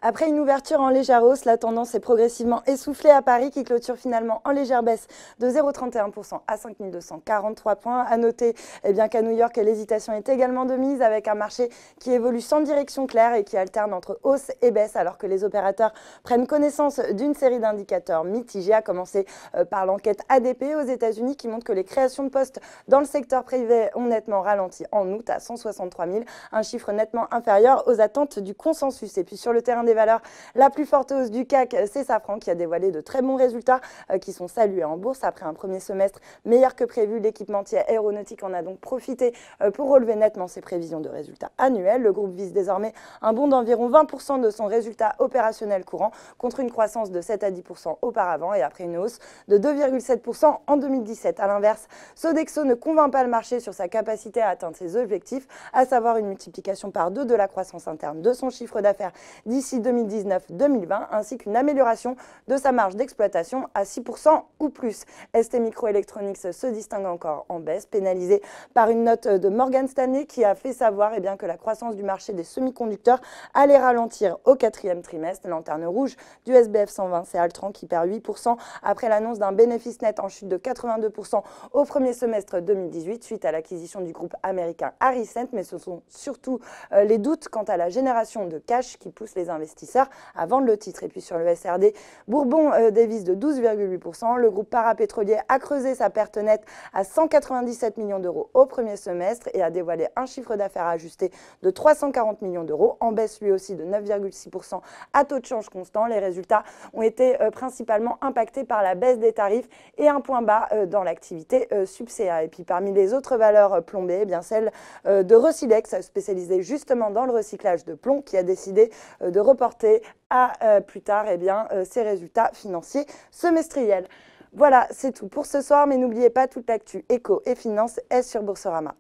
Après une ouverture en légère hausse, la tendance est progressivement essoufflée à Paris qui clôture finalement en légère baisse de 0,31% à 5 243 points. À noter qu'à New York, l'hésitation est également de mise avec un marché qui évolue sans direction claire et qui alterne entre hausse et baisse alors que les opérateurs prennent connaissance d'une série d'indicateurs mitigés, à commencer par l'enquête ADP aux États-Unis qui montre que les créations de postes dans le secteur privé ont nettement ralenti en août à 163 000, un chiffre nettement inférieur aux attentes du consensus. Et puis sur le terrain des valeurs, la plus forte hausse du CAC, c'est Safran qui a dévoilé de très bons résultats qui sont salués en bourse après un premier semestre meilleur que prévu. L'équipementier aéronautique en a donc profité pour relever nettement ses prévisions de résultats annuels. Le groupe vise désormais un bond d'environ 20% de son résultat opérationnel courant contre une croissance de 7 à 10% auparavant et après une hausse de 2,7% en 2017. A l'inverse, Sodexo ne convainc pas le marché sur sa capacité à atteindre ses objectifs, à savoir une multiplication par 2 de la croissance interne de son chiffre d'affaires d'ici 2019-2020, ainsi qu'une amélioration de sa marge d'exploitation à 6% ou plus. ST Microelectronics se distingue encore en baisse, pénalisée par une note de Morgan Stanley qui a fait savoir que la croissance du marché des semi-conducteurs allait ralentir au quatrième trimestre. Lanterne rouge du SBF 120, c'est Altran qui perd 8% après l'annonce d'un bénéfice net en chute de 82% au premier semestre 2018 suite à l'acquisition du groupe américain Aricent, mais ce sont surtout les doutes quant à la génération de cash qui poussent les investisseurs à vendre le titre. Et puis sur le SRD, Bourbon dévisse de 12,8%. Le groupe parapétrolier a creusé sa perte nette à 197 millions d'euros au premier semestre et a dévoilé un chiffre d'affaires ajusté de 340 millions d'euros, en baisse lui aussi de 9,6% à taux de change constant. Les résultats ont été principalement impactés par la baisse des tarifs et un point bas dans l'activité subséa. Et puis parmi les autres valeurs plombées, celle de Recilex, spécialisée justement dans le recyclage de plomb, qui a décidé de reporter à plus tard ses résultats financiers semestriels. Voilà, c'est tout pour ce soir, mais n'oubliez pas, toute l'actu éco et finance est sur Boursorama.